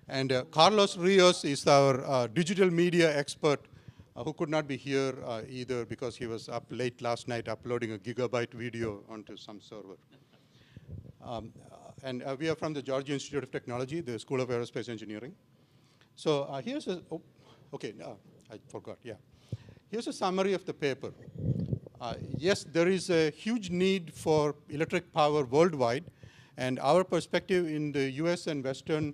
And Carlos Rios is our digital media expert who could not be here either because he was up late last night uploading a gigabyte video onto some server. And we are from the Georgia Institute of Technology, the School of Aerospace Engineering. So here's a, I forgot, yeah. Here's a summary of the paper. Yes, there is a huge need for electric power worldwide, and our perspective in the US and Western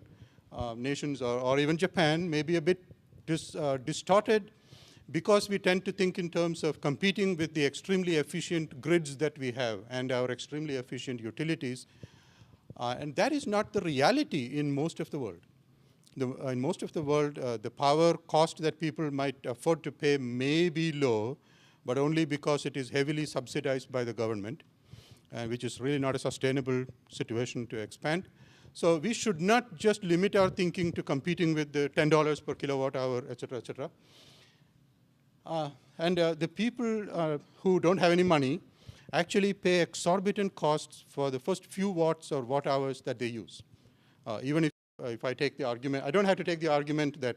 nations, or even Japan, may be a bit distorted because we tend to think in terms of competing with the extremely efficient grids that we have and our extremely efficient utilities. And that is not the reality in most of the world. In most of the world, the power cost that people might afford to pay may be low, but only because it is heavily subsidized by the government, which is really not a sustainable situation to expand. So we should not just limit our thinking to competing with the $10 per kilowatt hour, et cetera, et cetera. And the people who don't have any money actually pay exorbitant costs for the first few watts or watt hours that they use. Even if I take the argument, I don't have to take the argument that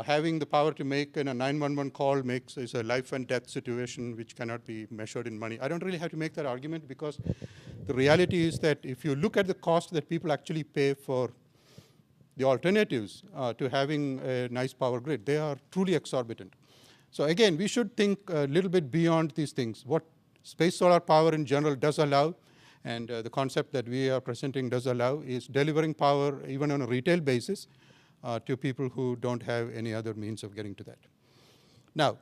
having the power to make a 911 call is a life and death situation which cannot be measured in money. I don't really have to make that argument because the reality is that if you look at the cost that people actually pay for the alternatives to having a nice power grid, they are truly exorbitant. So again, we should think a little bit beyond these things. What space solar power in general does allow, and the concept that we are presenting does allow, is delivering power even on a retail basis to people who don't have any other means of getting to that. Now,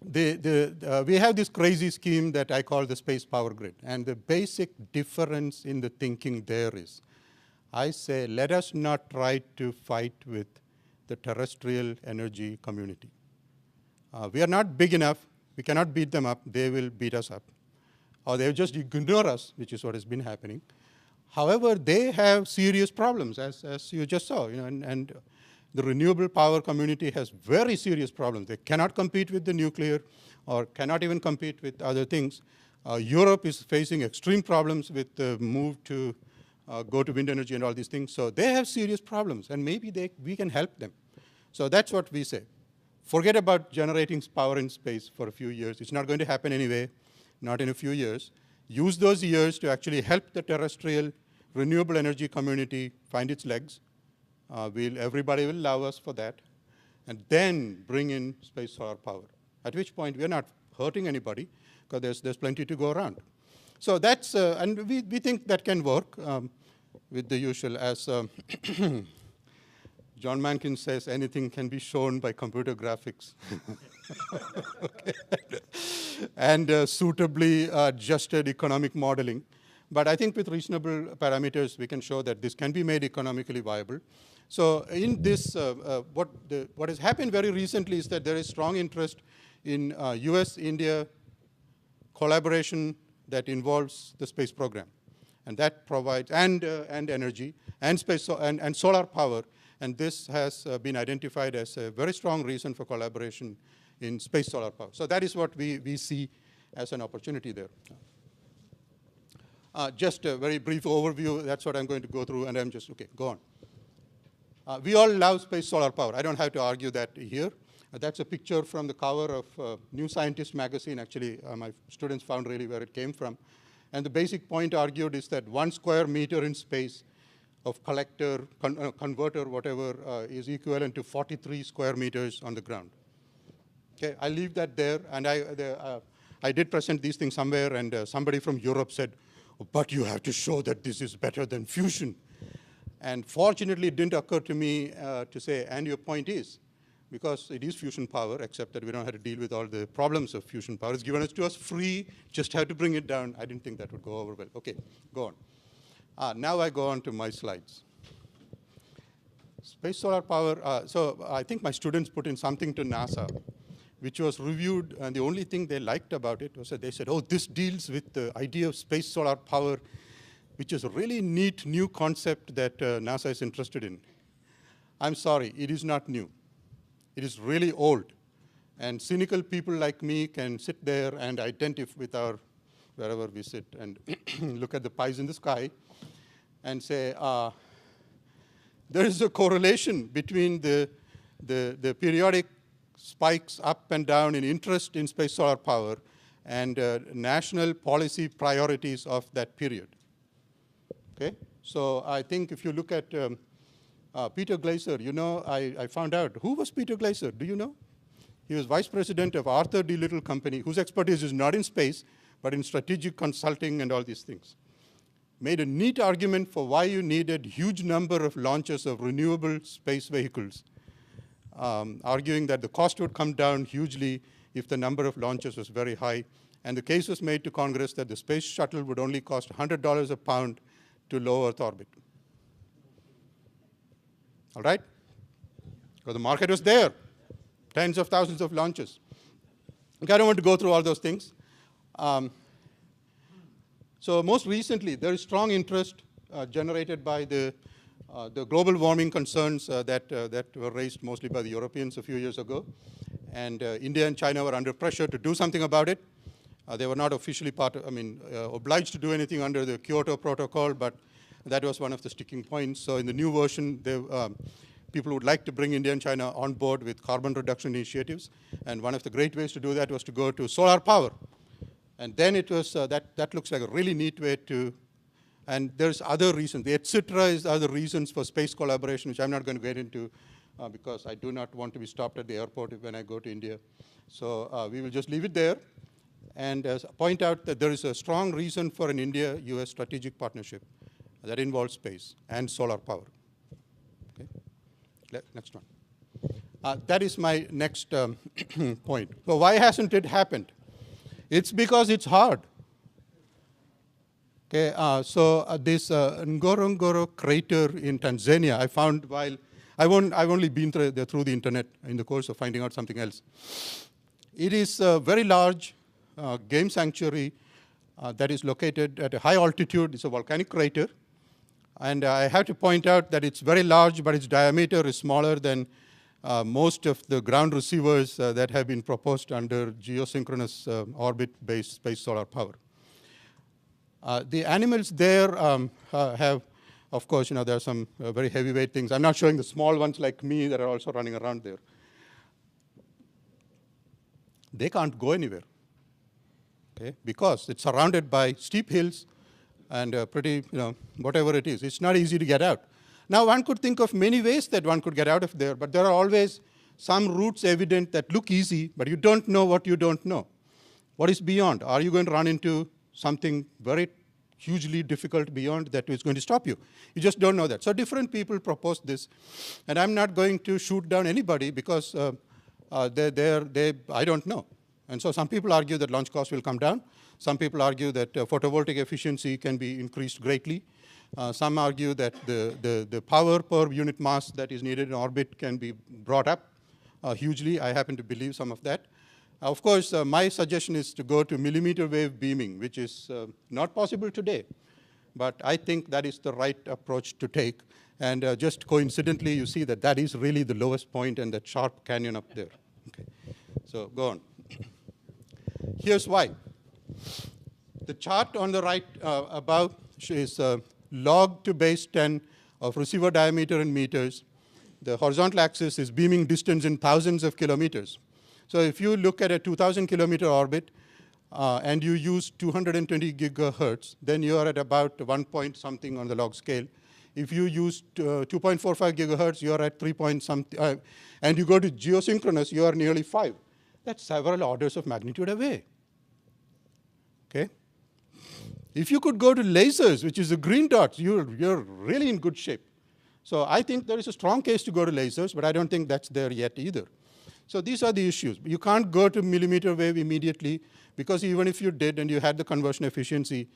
we have this crazy scheme that I call the space power grid. And the basic difference in the thinking there is, I say, let us not try to fight with the terrestrial energy community. We are not big enough. We cannot beat them up. They will beat us up. Or they will just ignore us, which is what has been happening. However, they have serious problems, as you just saw. And the renewable power community has very serious problems. They cannot compete with the nuclear or cannot even compete with other things. Europe is facing extreme problems with the move to go to wind energy and all these things. So they have serious problems, and maybe we can help them. So that's what we say. Forget about generating power in space for a few years. It's not going to happen anyway, not in a few years. Use those years to actually help the terrestrial renewable energy community find its legs. Everybody will love us for that. And then bring in space solar power, at which point we're not hurting anybody because there's plenty to go around. So that's, and we think that can work with the usual, as John Mankin says, anything can be shown by computer graphics. Okay. And suitably adjusted economic modeling. But I think with reasonable parameters, we can show that this can be made economically viable. So in this, what has happened very recently is that there is strong interest in US-India collaboration that involves the space program. And that provides, and energy, and space, and solar power. And this has been identified as a very strong reason for collaboration in space solar power. So that is what we see as an opportunity there. Just a very brief overview. That's what I'm going to go through, and I'm just, okay, go on. We all love space solar power. I don't have to argue that here. That's a picture from the cover of New Scientist magazine. Actually, my students found really where it came from. And the basic point argued is that 1 square meter in space of collector, converter, whatever, is equivalent to 43 square meters on the ground. Okay, I leave that there. And I did present these things somewhere, and somebody from Europe said, but you have to show that this is better than fusion. And fortunately, it didn't occur to me to say, and your point is, because it is fusion power, except that we don't have to deal with all the problems of fusion power. It's given to us free, just have to bring it down. I didn't think that would go over well. Okay, go on. Now I go on to my slides. Space solar power, so I think my students put in something to NASA, which was reviewed, and the only thing they liked about it was that they said, oh, this deals with the idea of space solar power, which is a really neat new concept that NASA is interested in. I'm sorry, it is not new. It is really old. And cynical people like me can sit there and identify with our, wherever we sit, and look at the pies in the sky and say, there is a correlation between the periodic spikes up and down in interest in space solar power and national policy priorities of that period. Okay? So I think if you look at Peter Glaser, you know, I found out, who was Peter Glaser? Do you know? He was vice president of Arthur D. Little Company, whose expertise is not in space, but in strategic consulting and all these things. Made a neat argument for why you needed huge number of launches of renewable space vehicles, arguing that the cost would come down hugely if the number of launches was very high. And the case was made to Congress that the space shuttle would only cost $100 a pound to low Earth orbit. All right? Because the market was there, tens of thousands of launches. Okay, I don't want to go through all those things. So most recently, there is strong interest generated by the global warming concerns that were raised mostly by the Europeans a few years ago. And India and China were under pressure to do something about it. They were not officially obliged to do anything under the Kyoto Protocol, but that was one of the sticking points. So in the new version, people would like to bring India and China on board with carbon reduction initiatives. And one of the great ways to do that was to go to solar power. And then it was, that looks like a really neat way to, and there's other reasons. The et cetera is other reasons for space collaboration, which I'm not going to get into because I do not want to be stopped at the airport when I go to India. So we will just leave it there and point out that there is a strong reason for an India-US strategic partnership that involves space and solar power. Okay, next one. That is my next point. So why hasn't it happened? It's because it's hard. Okay, this Ngorongoro crater in Tanzania, I found while I've only been through the internet in the course of finding out something else. It is a very large game sanctuary that is located at a high altitude. It's a volcanic crater. And I have to point out that it's very large, but its diameter is smaller than most of the ground receivers that have been proposed under geosynchronous orbit-based space solar power. The animals there have, of course, there are some very heavyweight things. I'm not showing the small ones like me that are also running around there. They can't go anywhere, okay, because it's surrounded by steep hills and pretty, whatever it is. It's not easy to get out. Now, one could think of many ways that one could get out of there, but there are always some routes evident that look easy, but you don't know what you don't know. What is beyond? Are you going to run into something very hugely difficult beyond that is going to stop you? You just don't know that. So different people proposed this, and I'm not going to shoot down anybody because I don't know. And so some people argue that launch costs will come down. Some people argue that photovoltaic efficiency can be increased greatly. Some argue that the power per unit mass that is needed in orbit can be brought up hugely. I happen to believe some of that. Of course, my suggestion is to go to millimeter wave beaming, which is not possible today. But I think that is the right approach to take. And just coincidentally, you see that that is really the lowest point and that sharp canyon up there. Okay. So go on. Here's why. The chart on the right above is log to base 10 of receiver diameter in meters. The horizontal axis is beaming distance in thousands of kilometers. So if you look at a 2,000 kilometer orbit and you use 220 gigahertz, then you are at about 1 point something on the log scale. If you use 2.45 gigahertz, you are at 3 point something. And you go to geosynchronous, you are nearly 5. That's several orders of magnitude away. Okay? If you could go to lasers, which is the green dots, you're really in good shape. So I think there is a strong case to go to lasers, but I don't think that's there yet either. So these are the issues. You can't go to millimeter wave immediately, because even if you did and you had the conversion efficiency,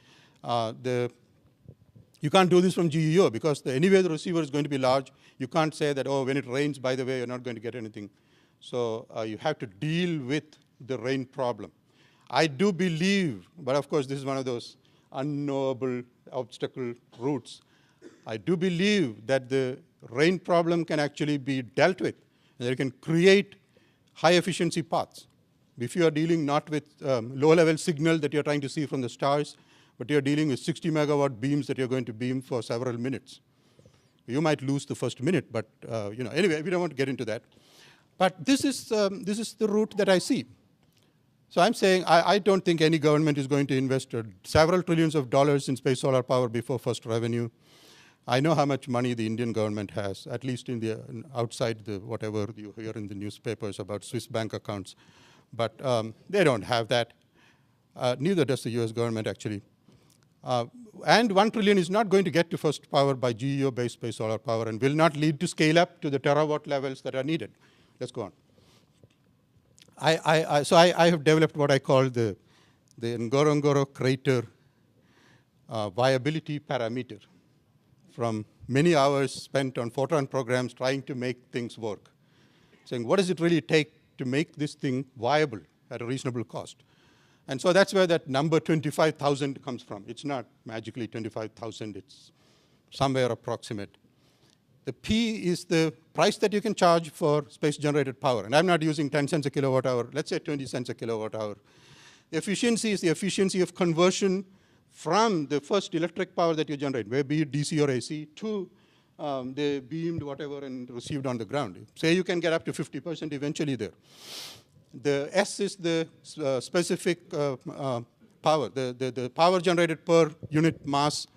you can't do this from GEO, because anyway the receiver is going to be large. You can't say that, oh, when it rains, by the way, you're not going to get anything. So you have to deal with the rain problem. I do believe, but of course this is one of those unknowable obstacle routes. I do believe that the rain problem can actually be dealt with. And they can create high efficiency paths. If you are dealing not with low level signal that you're trying to see from the stars, but you're dealing with 60 megawatt beams that you're going to beam for several minutes. You might lose the first minute, but anyway, we don't want to get into that. But this is the route that I see. So I'm saying I don't think any government is going to invest several trillions of dollars in space solar power before first revenue. I know how much money the Indian government has, at least outside whatever you hear in the newspapers about Swiss bank accounts. But they don't have that. Neither does the US government, actually. And 1 trillion is not going to get to first power by GEO-based space solar power and will not lead to scale up to the terawatt levels that are needed. Let's go on. So I have developed what I call the Ngorongoro crater viability parameter from many hours spent on Fortran programs trying to make things work. Saying, what does it really take to make this thing viable at a reasonable cost? And so that's where that number 25,000 comes from. It's not magically 25,000. It's somewhere approximate. The P is the price that you can charge for space-generated power. And I'm not using 10 cents a kilowatt hour. Let's say 20 cents a kilowatt hour. Efficiency is the efficiency of conversion from the first electric power that you generate, be it DC or AC, to the beamed whatever and received on the ground. Say you can get up to 50% eventually there. The S is the specific power, the power generated per unit mass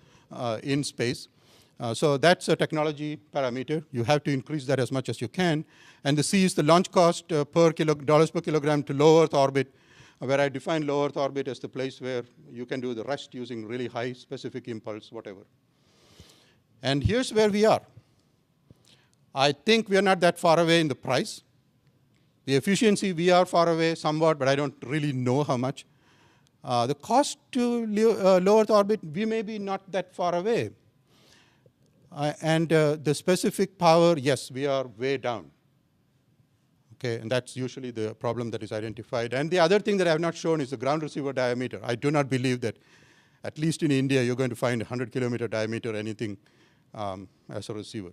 in space. So that's a technology parameter. You have to increase that as much as you can. And the C is the launch cost dollars per kilogram to low Earth orbit, where I define low Earth orbit as the place where you can do the rest using really high specific impulse, whatever. And here's where we are. I think we are not that far away in the price. The efficiency, we are far away somewhat, but I don't really know how much. The cost to low Earth orbit, we may be not that far away. And the specific power, yes, we are way down. Okay, and that's usually the problem that is identified. And the other thing that I have not shown is the ground receiver diameter. I do not believe that, at least in India, you're going to find 100-kilometer diameter anything as a receiver.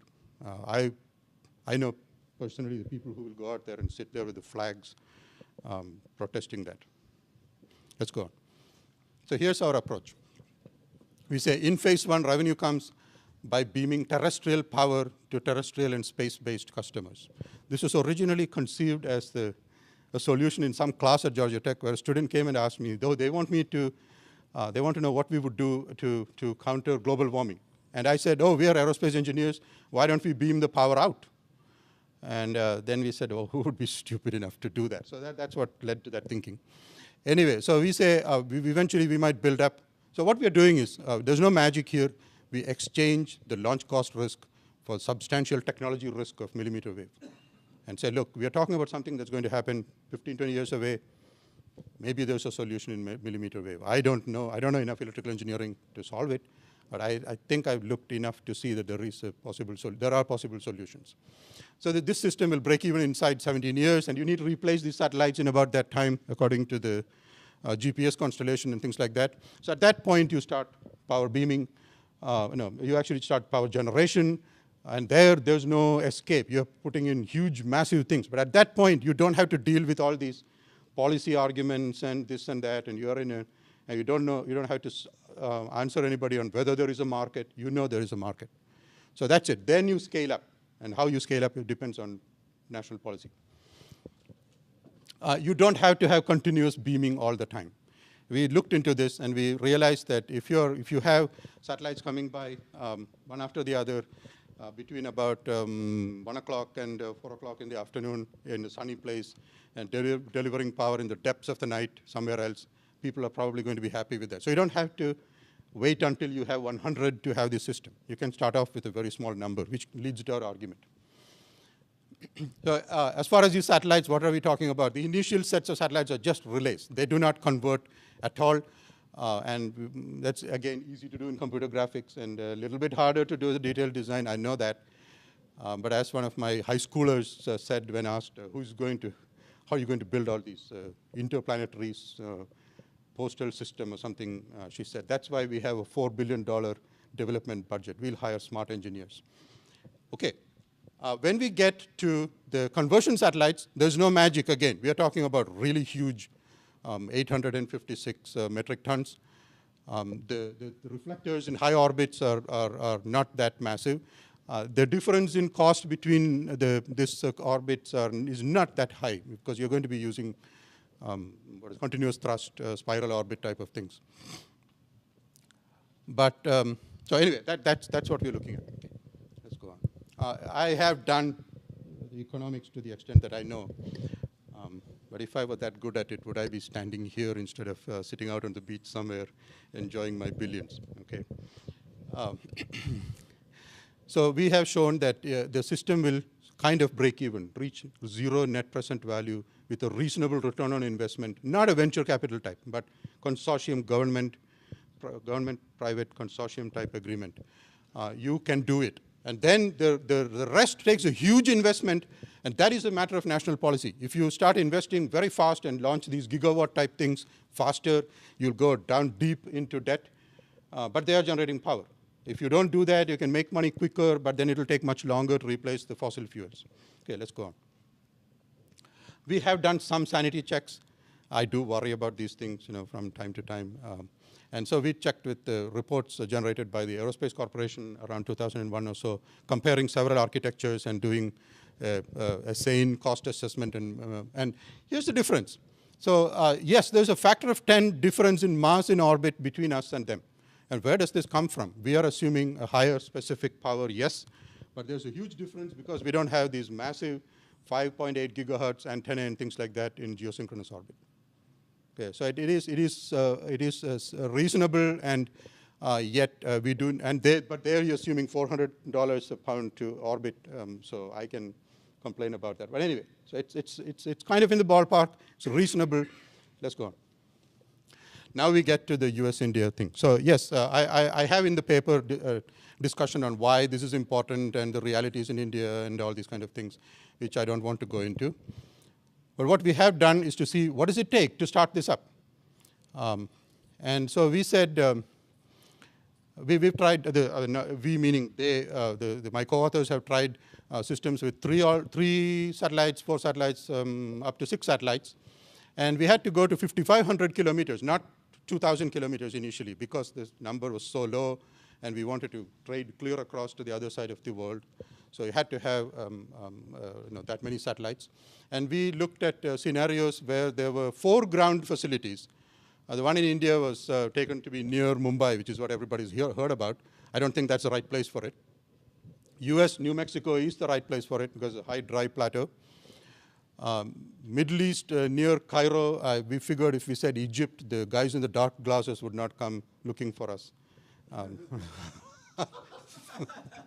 I know personally the people who will go out there and sit there with the flags protesting that. Let's go on. So here's our approach. We say in phase one, revenue comes by beaming terrestrial power to terrestrial and space-based customers. This was originally conceived as a solution in some class at Georgia Tech, where a student came and asked me, though they want to know what we would do to counter global warming. And I said, we are aerospace engineers. Why don't we beam the power out? And then we said, who would be stupid enough to do that? So that's what led to that thinking. Anyway, so we say eventually we might build up. So what we are doing is, there's no magic here. We exchange the launch cost risk for substantial technology risk of millimeter wave. And say, look, we are talking about something that's going to happen 15, 20 years away. Maybe there's a solution in millimeter wave. I don't know. I don't know enough electrical engineering to solve it. But I think I've looked enough to see that there are possible solutions. So that this system will break even inside 17 years, and you need to replace these satellites in about that time, according to the GPS constellation and things like that. So at that point, you start power beaming. You actually start power generation, and there's no escape. You're putting in huge, massive things. But at that point, you don't have to deal with all these policy arguments and this and that, and and you don't have to answer anybody on whether there is a market. You know there is a market. So that's it. Then you scale up. And how you scale up, it depends on national policy. You don't have to have continuous beaming all the time. We looked into this, and we realized that if you have satellites coming by one after the other between about 1 o'clock and 4 o'clock in the afternoon in a sunny place, and delivering power in the depths of the night somewhere else, people are probably going to be happy with that. So you don't have to wait until you have 100 to have this system. You can start off with a very small number, which leads to our argument. So as far as these satellites, what are we talking about? The initial sets of satellites are just relays. They do not convert at all. And that's, again, easy to do in computer graphics and a little bit harder to do the detailed design. I know that. But as one of my high schoolers said when asked, how are you going to build all these interplanetary postal system or something, she said, that's why we have a $4 billion development budget. We'll hire smart engineers. Okay. When we get to the conversion satellites, there's no magic again. We are talking about really huge 856 metric tons. The reflectors in high orbits are not that massive. The difference in cost between these orbits is not that high because you're going to be using continuous thrust, spiral orbit type of things. But so anyway, that's what we're looking at. Okay, let's go on. I have done the economics to the extent that I know. But if I were that good at it, would I be standing here instead of sitting out on the beach somewhere enjoying my billions? Okay. So we have shown that the system will kind of break even, reach zero net present value with a reasonable return on investment, not a venture capital type, but consortium, government-private consortium type agreement. You can do it. And then the rest takes a huge investment, and that is a matter of national policy. If you start investing very fast and launch these gigawatt type things faster, you'll go down deep into debt, but they are generating power. If you don't do that, you can make money quicker, but then it'll take much longer to replace the fossil fuels. Okay, let's go on. We have done some sanity checks. I do worry about these things, from time to time. And so we checked with the reports generated by the Aerospace Corporation around 2001 or so, comparing several architectures and doing a sane cost assessment. And here's the difference. So yes, there's a factor of 10 difference in mass in orbit between us and them. And where does this come from? We are assuming a higher specific power, yes, but there's a huge difference because we don't have these massive 5.8 gigahertz antenna and things like that in geosynchronous orbit. Okay, so it is reasonable, and yet we do, but there you're assuming $400 a pound to orbit, so I can complain about that. But anyway, so it's kind of in the ballpark. It's reasonable. Let's go on. Now we get to the US-India thing. So yes, I have in the paper discussion on why this is important and the realities in India and all these kind of things, which I don't want to go into. But what we have done is to see what does it take to start this up. And so we said, we've tried, we meaning they, my co-authors have tried systems with three satellites, 4 satellites, up to 6 satellites. And we had to go to 5,500 kilometers, not 2,000 kilometers initially, because this number was so low, and we wanted to trade clear across to the other side of the world. So you had to have that many satellites. And we looked at scenarios where there were 4 ground facilities. The one in India was taken to be near Mumbai, which is what everybody's heard about. I don't think that's the right place for it. US, New Mexico is the right place for it because it's a high dry plateau. Middle East, near Cairo, we figured if we said Egypt, the guys in the dark glasses would not come looking for us.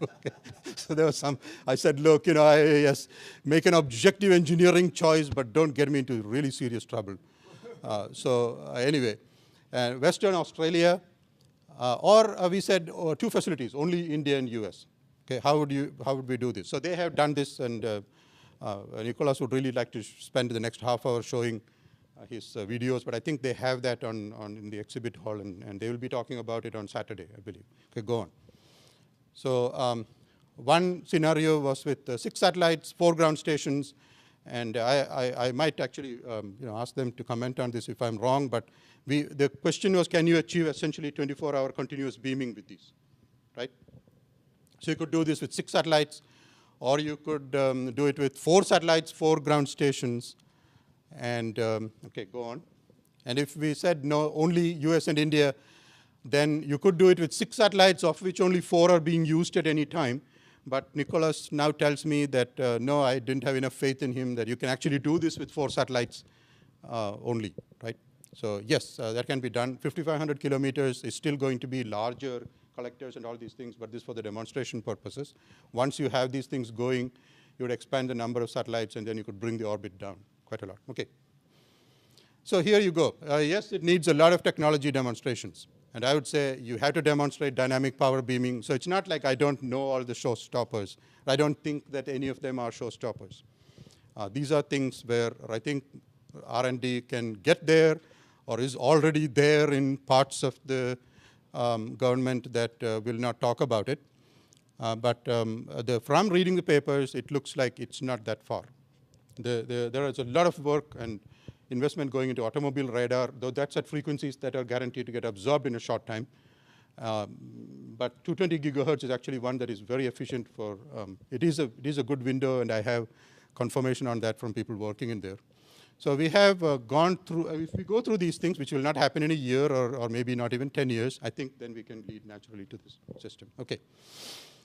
Okay. So there was some, I said, look, yes, make an objective engineering choice, but don't get me into really serious trouble. Anyway, Western Australia, or we said 2 facilities, only India and US. Okay, how would we do this? So they have done this, and Nicholas would really like to spend the next half hour showing his videos, but I think they have that in the exhibit hall, and they will be talking about it on Saturday, I believe. Okay, go on. So one scenario was with 6 satellites, 4 ground stations, and I might actually ask them to comment on this if I'm wrong, but the question was, can you achieve essentially 24-hour continuous beaming with these, right? So you could do this with 6 satellites, or you could do it with 4 satellites, 4 ground stations, and okay, go on. And if we said no, only US and India, then you could do it with 6 satellites, of which only 4 are being used at any time. But Nicholas now tells me that, no, I didn't have enough faith in him, that you can actually do this with 4 satellites only, right? So yes, that can be done. 5,500 kilometers is still going to be larger collectors and all these things, but this for the demonstration purposes. Once you have these things going, you would expand the number of satellites, and then you could bring the orbit down quite a lot. Okay. So here you go. Yes, it needs a lot of technology demonstrations. And I would say you have to demonstrate dynamic power beaming. So it's not like I don't know all the showstoppers. I don't think that any of them are showstoppers. These are things where I think R&D can get there or is already there in parts of the government that will not talk about it. But from reading the papers, it looks like it's not that far. There is a lot of work and investment going into automobile radar, though that's at frequencies that are guaranteed to get absorbed in a short time. but 220 gigahertz is actually one that is very efficient for, it is a good window, and I have confirmation on that from people working in there. So we have gone through, if we go through these things, which will not happen in a year or maybe not even 10 years, I think then we can lead naturally to this system. Okay.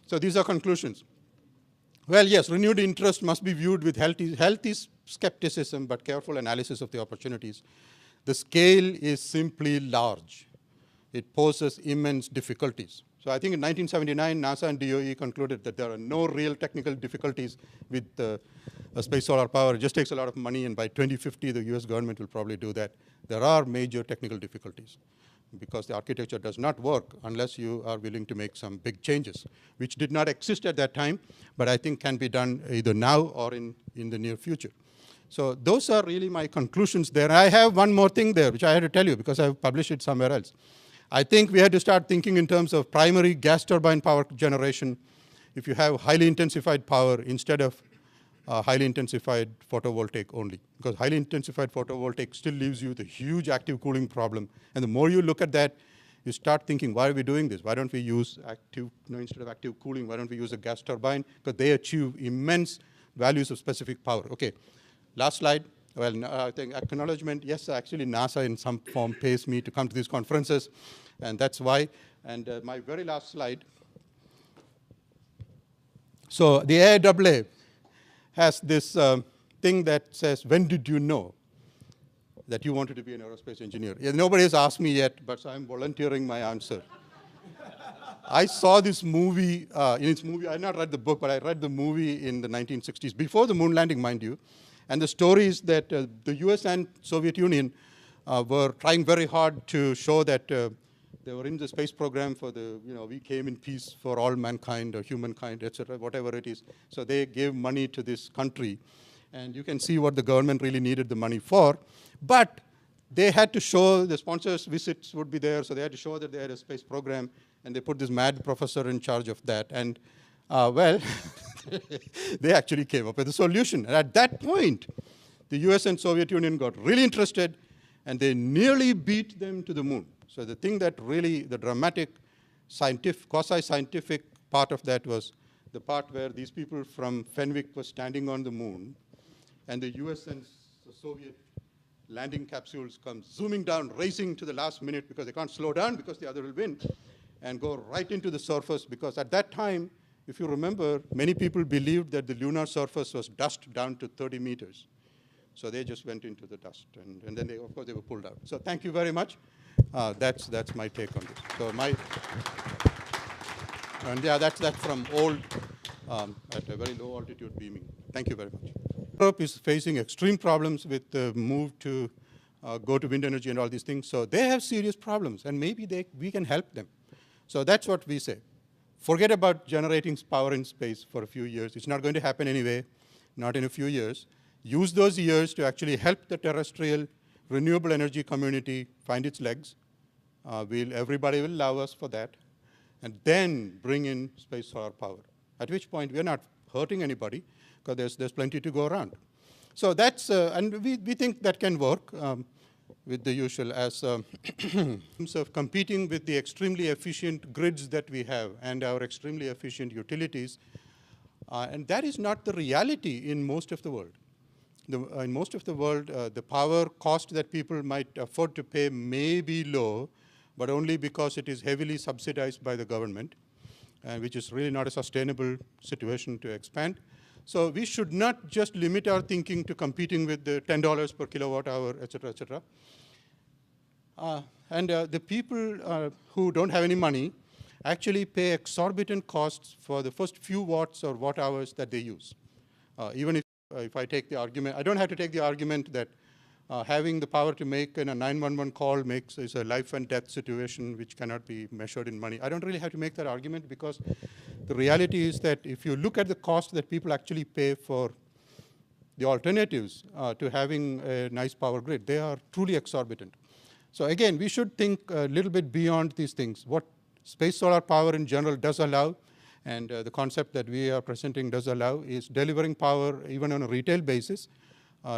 So these are conclusions. Well, yes, renewed interest must be viewed with healthy skepticism, but careful analysis of the opportunities. The scale is simply large. It poses immense difficulties. So I think in 1979, NASA and DOE concluded that there are no real technical difficulties with space solar power. It just takes a lot of money, and by 2050, the US government will probably do that. There are major technical difficulties because the architecture does not work unless you are willing to make some big changes, which did not exist at that time, but I think can be done either now or in the near future. So those are really my conclusions there. I have one more thing there, which I had to tell you because I've published it somewhere else. I think we had to start thinking in terms of primary gas turbine power generation. If you have highly intensified power instead of highly intensified photovoltaic only, because highly intensified photovoltaic still leaves you with a huge active cooling problem. And the more you look at that, you start thinking, why are we doing this? Why don't we use active, instead of active cooling, why don't we use a gas turbine? Because they achieve immense values of specific power. Okay, last slide. Well, I think acknowledgement, yes, actually NASA in some form pays me to come to these conferences, and that's why. And my very last slide. So the AIAA has this thing that says, when did you know that you wanted to be an aerospace engineer? Yeah, nobody has asked me yet, but so I'm volunteering my answer. I saw this movie, I had not read the book, but I read the movie in the 1960s, before the moon landing, mind you. And the story is that the US and Soviet Union were trying very hard to show that they were in the space program for the, we came in peace for all mankind or humankind, etc., whatever it is. So they gave money to this country. And you can see what the government really needed the money for. But they had to show, the sponsors' visits would be there, so they had to show that they had a space program. And they put this mad professor in charge of that. And well, they actually came up with a solution. And at that point, the US and Soviet Union got really interested, and they nearly beat them to the moon. So the thing that really, the dramatic, scientific, quasi-scientific part of that was the part where these people from Fenwick were standing on the moon, and the US and the Soviet landing capsules come zooming down, racing to the last minute because they can't slow down because the other will win, and go right into the surface, because at that time, if you remember, many people believed that the lunar surface was dust down to 30 meters. So they just went into the dust, and then of course, they were pulled out. So thank you very much. That's my take on this. So and yeah, that's from old, at a very low altitude beaming. Thank you very much. Europe is facing extreme problems with the move to go to wind energy and all these things. So they have serious problems, and maybe we can help them. So that's what we say. Forget about generating power in space for a few years. It's not going to happen anyway, not in a few years. Use those years to actually help the terrestrial renewable energy community find its legs. Everybody will love us for that. And then bring in space solar power, at which point we're not hurting anybody, because there's plenty to go around. So that's, and we think that can work with the usual as terms of competing with the extremely efficient grids that we have and our extremely efficient utilities. And that is not the reality in most of the world. In most of the world, the power cost that people might afford to pay may be low, but only because it is heavily subsidized by the government, which is really not a sustainable situation to expand. So we should not just limit our thinking to competing with the $10 per kilowatt hour, et cetera, et cetera. And the people who don't have any money actually pay exorbitant costs for the first few watts or watt hours that they use. Even if I take the argument, I don't have to take the argument that having the power to make a 911 call is a life and death situation which cannot be measured in money. I don't really have to make that argument, because the reality is that if you look at the cost that people actually pay for the alternatives to having a nice power grid, they are truly exorbitant. So again, we should think a little bit beyond these things. What space solar power in general does allow, and the concept that we are presenting does allow, is delivering power even on a retail basis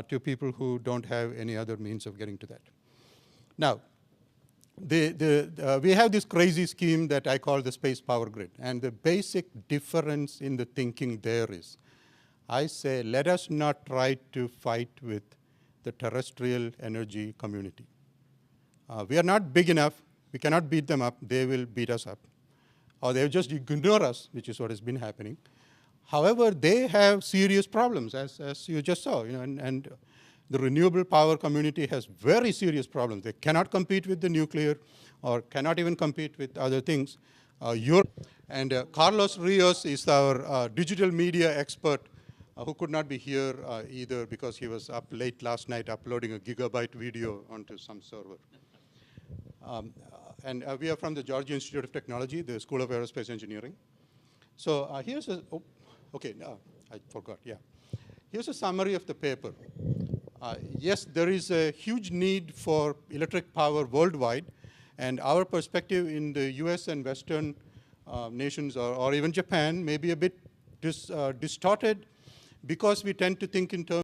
to people who don't have any other means of getting to that. Now, we have this crazy scheme that I call the space power grid. And the basic difference in the thinking there is, I say, let us not try to fight with the terrestrial energy community. We are not big enough. We cannot beat them up. They will beat us up. Or they will just ignore us, which is what has been happening. However, they have serious problems, as you just saw. And the renewable power community has very serious problems. They cannot compete with the nuclear or cannot even compete with other things. Carlos Rios is our digital media expert who could not be here either because he was up late last night uploading a gigabyte video onto some server. We are from the Georgia Institute of Technology, the School of Aerospace Engineering. So here's a, I forgot, yeah. Here's a summary of the paper. Yes, there is a huge need for electric power worldwide, and our perspective in the US and Western nations, or even Japan, may be a bit distorted because we tend to think in terms